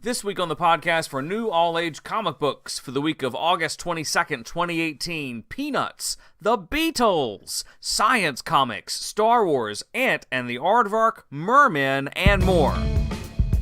This week on the podcast for new all-age comic books for the week of August 22nd, 2018, Peanuts, The Beatles, Science Comics, Star Wars, Ant and the Aardvark, Mermin, and more.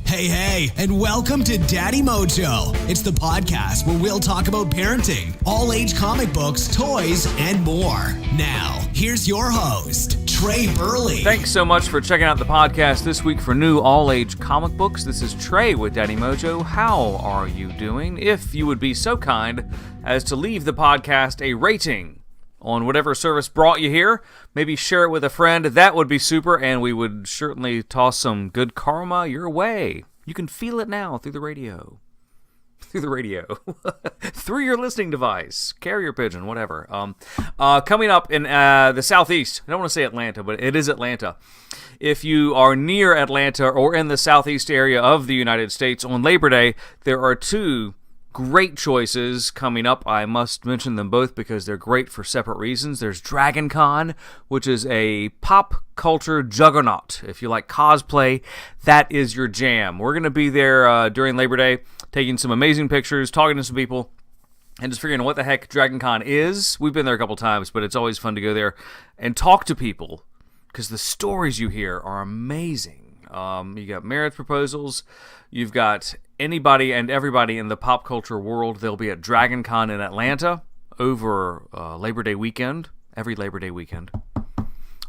Hey, and welcome to Daddy Mojo. It's the podcast where we'll talk about parenting, all-age comic books, toys, and more. Now, here's your host, Trey Burley. Thanks so much for checking out the podcast this week for new all-age comic books. This is Trey with Daddy Mojo. How are you doing? If you would be so kind as to leave the podcast a rating on whatever service brought you here, maybe share it with a friend, that would be super, and we would certainly toss some good karma your way. You can feel it now through the radio. Through your listening device, carrier pigeon, whatever. Coming up in the southeast, I don't want to say Atlanta, but it is Atlanta. If you are near Atlanta or in the southeast area of the United States on Labor Day, there are two great choices coming up. I must mention them both because they're great for separate reasons. There's Dragon Con, which is a pop culture juggernaut. If you like cosplay, that is your jam. We're going to be there during Labor Day, taking some amazing pictures, talking to some people, and just figuring out what the heck Dragon Con is. We've been there a couple times, but it's always fun to go there and talk to people because the stories you hear are amazing. You got marriage proposals, you've got anybody and everybody in the pop culture world. They'll be at Dragon Con in Atlanta over Labor Day weekend, every Labor Day weekend.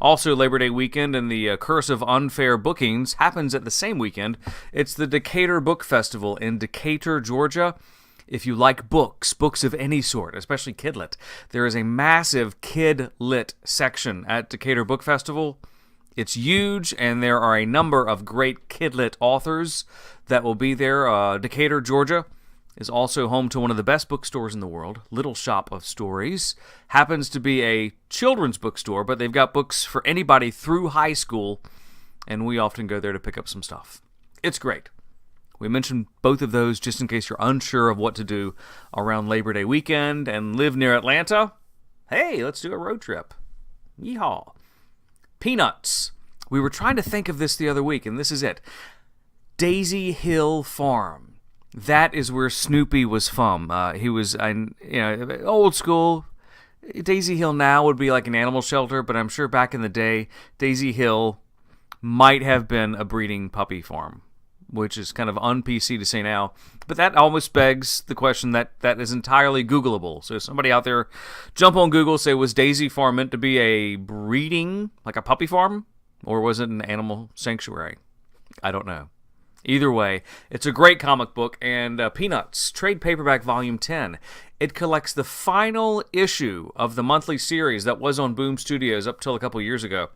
Also, Labor Day weekend and the Curse of Unfair Bookings happens at the same weekend. It's the Decatur Book Festival in Decatur, Georgia. If you like books of any sort, especially kidlit, there is a massive kid-lit section at Decatur Book Festival. It's huge, and there are a number of great kidlit authors that will be there. Decatur, Georgia is also home to one of the best bookstores in the world, Little Shop of Stories. Happens to be a children's bookstore, but they've got books for anybody through high school, and we often go there to pick up some stuff. It's great. We mentioned both of those just in case you're unsure of what to do around Labor Day weekend and live near Atlanta. Hey, let's do a road trip. Yeehaw. Peanuts. We were trying to think of this the other week, and this is it. Daisy Hill Farm. That is where Snoopy was from. He was, old school. Daisy Hill now would be like an animal shelter, but I'm sure back in the day, Daisy Hill might have been a breeding puppy farm, which is kind of un-PC to say now. But that almost begs the question that is entirely Googleable. So somebody out there, jump on Google, say, was Daisy Farm meant to be a breeding, like a puppy farm? Or was it an animal sanctuary? I don't know. Either way, it's a great comic book, and Peanuts, trade paperback volume 10. It collects the final issue of the monthly series that was on Boom Studios up till a couple years ago.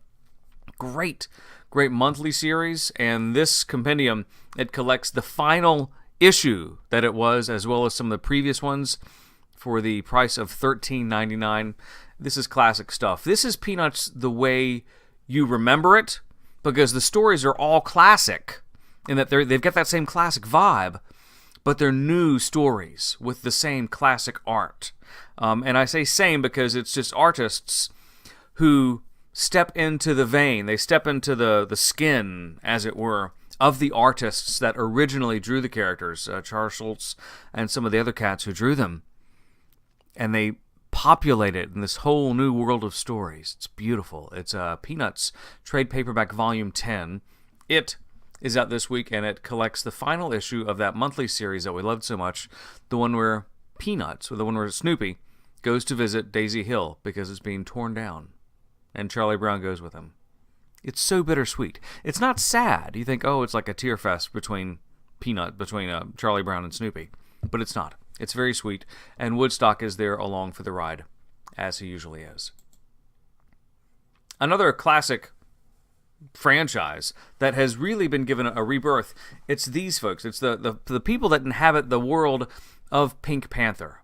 Great monthly series, and this compendium, it collects the final issue that it was, as well as some of the previous ones, for the price of $13.99. This is classic stuff. This is Peanuts the way you remember it, because the stories are all classic, in that they've got that same classic vibe, but they're new stories with the same classic art. And I say same because it's just artists who step into the vein, they step into the skin, as it were, of the artists that originally drew the characters, Charles Schultz and some of the other cats who drew them. And they populate it in this whole new world of stories. It's beautiful. It's Peanuts, trade paperback volume 10. It is out this week, and it collects the final issue of that monthly series that we loved so much, the one where Peanuts, or the one where Snoopy, goes to visit Daisy Hill because it's being torn down, and Charlie Brown goes with him. It's so bittersweet. It's not sad. You think, oh, it's like a tear fest between Charlie Brown and Snoopy, but it's not. It's very sweet, and Woodstock is there along for the ride, as he usually is. Another classic franchise that has really been given a rebirth, it's these folks. It's the people that inhabit the world of Pink Panther.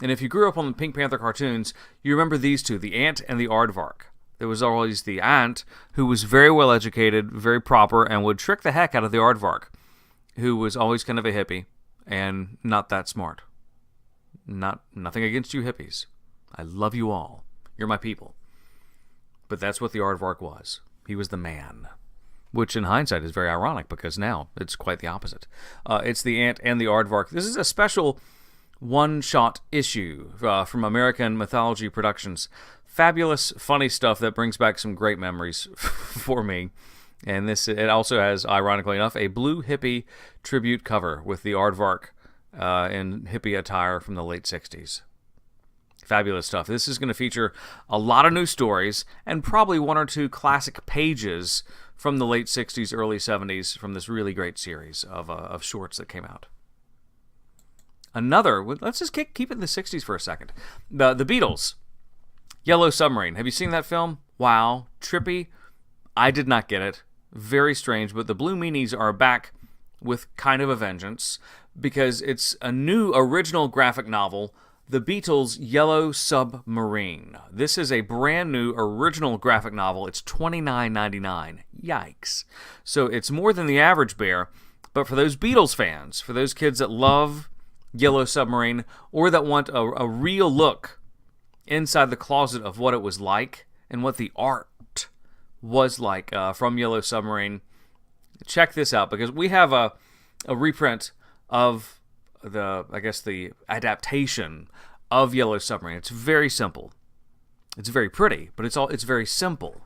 And if you grew up on the Pink Panther cartoons, you remember these two, the Ant and the Aardvark. There was always the Ant, who was very well educated, very proper, and would trick the heck out of the Aardvark, who was always kind of a hippie and not that smart. Nothing against you hippies. I love you all. You're my people. But that's what the Aardvark was. He was the man. which in hindsight is very ironic because now it's quite the opposite. It's The Ant and the Aardvark. This is a special one-shot issue from American Mythology Productions. Fabulous, funny stuff that brings back some great memories for me. And it also has, ironically enough, a blue hippie tribute cover with the Aardvark in hippie attire from the late 60s. Fabulous stuff. This is going to feature a lot of new stories and probably one or two classic pages from the late 60s, early 70s from this really great series of shorts that came out. Let's just keep it in the 60s for a second. The Beatles, Yellow Submarine. Have you seen that film? Wow. Trippy. I did not get it. Very strange, but the Blue Meanies are back with kind of a vengeance because it's a new original graphic novel, The Beatles' Yellow Submarine. This is a brand new original graphic novel. It's $29.99. Yikes. So it's more than the average bear, but for those Beatles fans, for those kids that love Yellow Submarine or that want a real look inside the closet of what it was like and what the art was like from Yellow Submarine, check this out because we have a reprint of the adaptation of Yellow Submarine. It's very simple. It's very pretty, but it's very simple.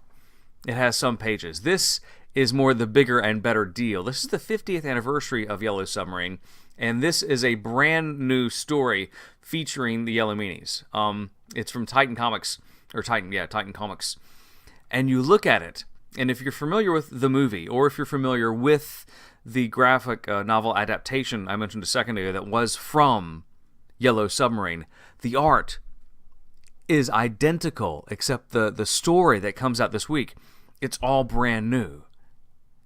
It has some pages. This is more the bigger and better deal. This is the 50th anniversary of Yellow Submarine, and this is a brand new story featuring the Yellow Meanies. It's from Titan Comics, Titan Comics. And you look at it, and if you're familiar with the movie, or if you're familiar with the graphic novel adaptation I mentioned a second ago that was from Yellow Submarine, the art is identical, except the story that comes out this week, it's all brand new.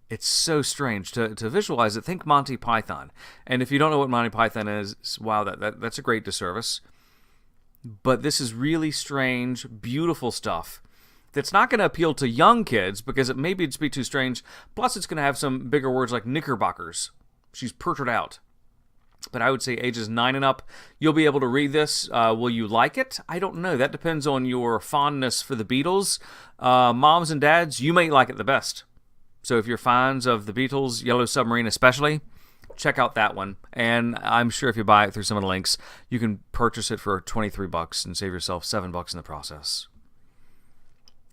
It's so strange to visualize it. Think Monty Python. And if you don't know what Monty Python is, wow, that's a great disservice. But this is really strange, beautiful stuff that's not going to appeal to young kids because maybe it'd be too strange. Plus, it's going to have some bigger words like knickerbockers. She's pertered out. But I would say ages 9 and up, you'll be able to read this. Will you like it? I don't know. That depends on your fondness for the Beatles. Moms and dads, you may like it the best. So if you're fans of the Beatles, Yellow Submarine especially, check out that one. And I'm sure if you buy it through some of the links, you can purchase it for $23 and save yourself $7 in the process.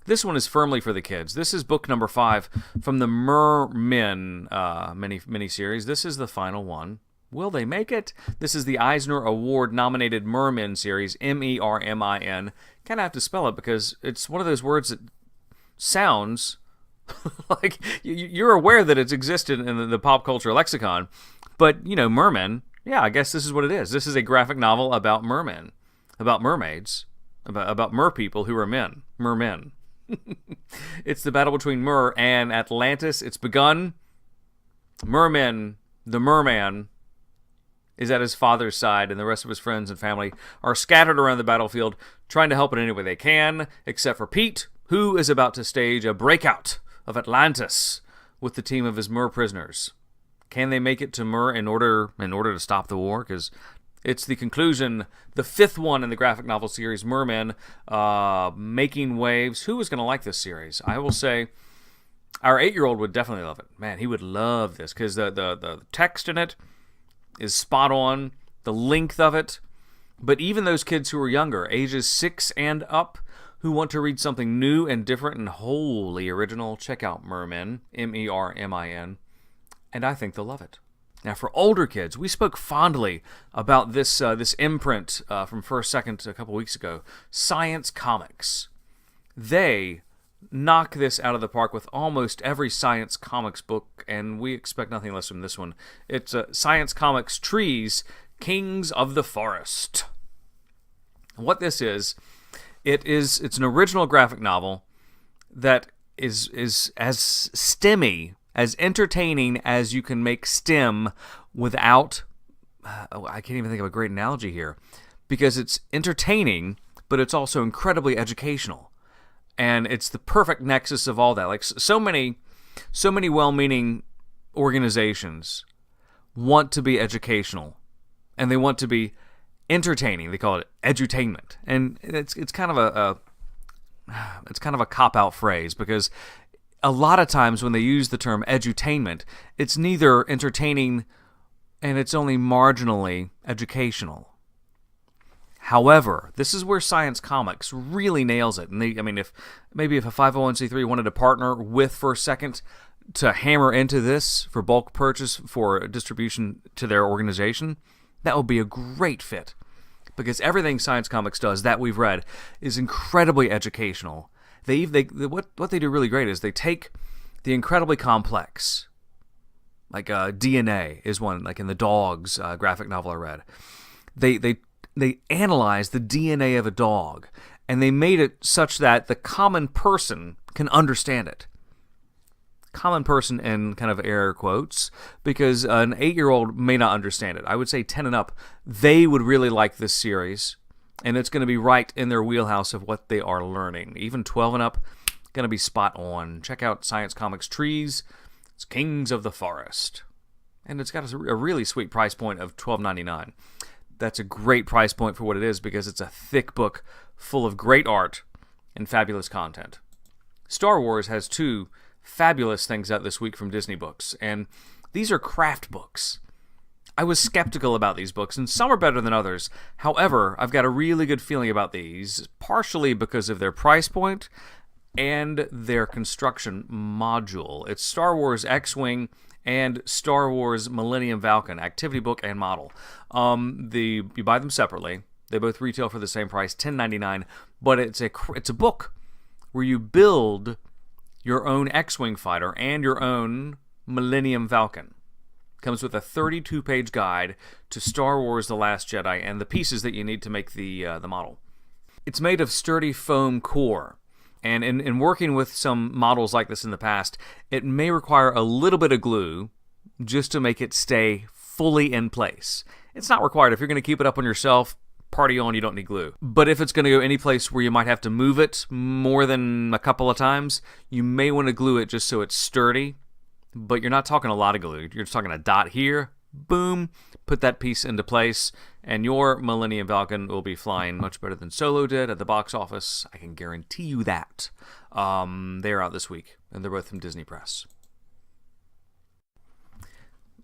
This one is firmly for the kids. This is book number 5 from the Mermin mini-series. This is the final one. Will they make it? This is the Eisner Award-nominated Mermin series, Mermin. Kind of have to spell it because it's one of those words that sounds like you're aware that it's existed in the pop culture lexicon. But, merman, I guess this is what it is. This is a graphic novel about mermen, about mermaids, about merpeople who are men, mermen. It's the battle between Mer and Atlantis. It's begun. Mermin, the merman, is at his father's side, and the rest of his friends and family are scattered around the battlefield, trying to help in any way they can, except for Pete, who is about to stage a breakout of Atlantis with the team of his Mer prisoners. Can they make it to Mer in order to stop the war? Because it's the conclusion, the 5th one in the graphic novel series, Mermin, making waves. Who is going to like this series? I will say our 8-year-old would definitely love it. Man, he would love this because the text in it is spot on, the length of it. But even those kids who are younger, ages 6 and up, who want to read something new and different and wholly original, check out Mermin, Mermin, and I think they'll love it. Now, for older kids, we spoke fondly about this imprint from First Second a couple weeks ago, Science Comics. They knock this out of the park with almost every Science Comics book, and we expect nothing less from this one. It's Science Comics Trees, Kings of the Forest. What this is, it's an original graphic novel that is as STEMmy, as entertaining as you can make STEM without, I can't even think of a great analogy here, because it's entertaining, but it's also incredibly educational. And it's the perfect nexus of all that. Like so many well-meaning organizations want to be educational, and they want to be entertaining. They call it edutainment, and it's kind of a cop-out phrase because a lot of times when they use the term edutainment, it's neither entertaining and it's only marginally educational. However, this is where Science Comics really nails it. And if a 501c3 wanted to partner with First Second to hammer into this for bulk purchase for distribution to their organization, that would be a great fit. Because everything Science Comics does that we've read is incredibly educational. What they do really great is they take the incredibly complex, like DNA is one, like in the Dogs graphic novel I read. They analyze the DNA of a dog, and they made it such that the common person can understand it. Common person in kind of air quotes, because an 8-year-old may not understand it. I would say 10 and up, they would really like this series, and it's going to be right in their wheelhouse of what they are learning. Even 12 and up, going to be spot on. Check out Science Comics Trees. It's Kings of the Forest. And it's got a really sweet price point of $12.99. That's a great price point for what it is, because it's a thick book full of great art and fabulous content. Star Wars has 2 fabulous things out this week from Disney Books, and these are craft books. I was skeptical about these books, and some are better than others. However, I've got a really good feeling about these, partially because of their price point and their construction module. It's Star Wars X-Wing and Star Wars Millennium Falcon, activity book and model. You buy them separately. They both retail for the same price, $10.99, but it's a book where you build your own X-Wing fighter and your own Millennium Falcon. Comes with a 32-page guide to Star Wars The Last Jedi and the pieces that you need to make the model. It's made of sturdy foam core, and in working with some models like this in the past, it may require a little bit of glue just to make it stay fully in place. It's not required. If you're going to keep it up on your shelf, party on, you don't need glue. But if it's going to go any place where you might have to move it more than a couple of times, you may want to glue it just so it's sturdy. But you're not talking a lot of glue. You're just talking a dot here, boom, put that piece into place, and your Millennium Falcon will be flying much better than Solo did at the box office. I can guarantee you that. They're out this week, and they're both from Disney Press.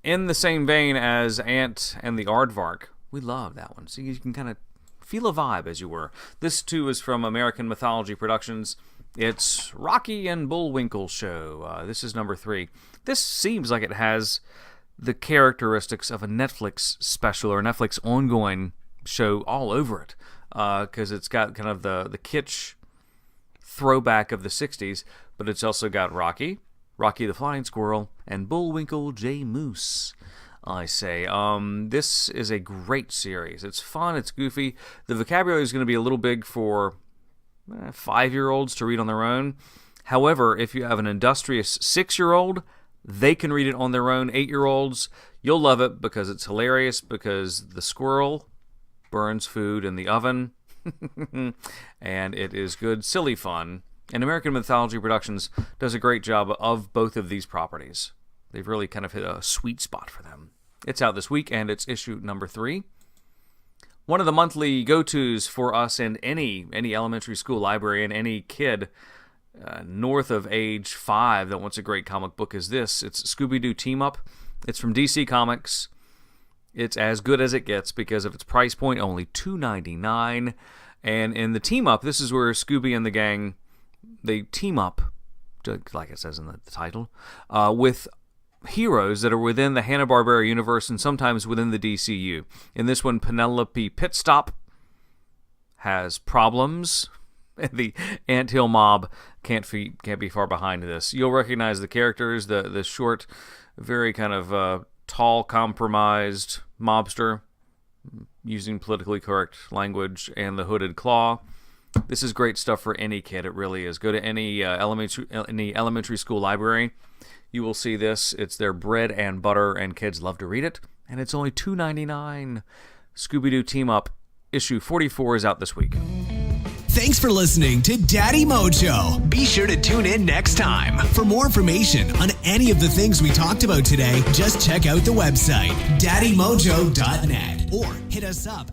In the same vein as Ant and the Aardvark, we love that one. So you can kind of feel a vibe, as you were. This, too, is from American Mythology Productions. It's Rocky and Bullwinkle Show. This is number 3. This seems like it has the characteristics of a Netflix special or Netflix ongoing show all over it, because it's got kind of the kitsch throwback of the 60s, but it's also got Rocky the Flying Squirrel, and Bullwinkle J. Moose. I say. This is a great series. It's fun, it's goofy. The vocabulary is going to be a little big for 5-year-olds to read on their own. However, if you have an industrious 6-year-old, they can read it on their own. 8-year-olds, you'll love it because it's hilarious, because the squirrel burns food in the oven, and it is good, silly fun. And American Mythology Productions does a great job of both of these properties. They've really kind of hit a sweet spot for them. It's out this week, and it's issue number 3. One of the monthly go-tos for us in any elementary school library and any kid north of age 5 that wants a great comic book is this. It's Scooby Doo Team Up. It's from DC Comics. It's as good as it gets because of its price point, only $2.99. And in the Team Up, this is where Scooby and the gang, they team up, like it says in the title, with heroes that are within the Hanna-Barbera universe and sometimes within the DCU. In this one, Penelope Pitstop has problems. The Anthill mob can't be far behind this. You'll recognize the characters, the short, very kind of tall, compromised mobster using politically correct language, and the Hooded Claw. This is great stuff for any kid. It really is. Go to any elementary school library. You will see this. It's their bread and butter, and kids love to read it. And it's only $2.99. Scooby Doo Team Up, issue 44 is out this week. Thanks for listening to Daddy Mojo. Be sure to tune in next time. For more information on any of the things we talked about today, just check out the website, daddymojo.net, or hit us up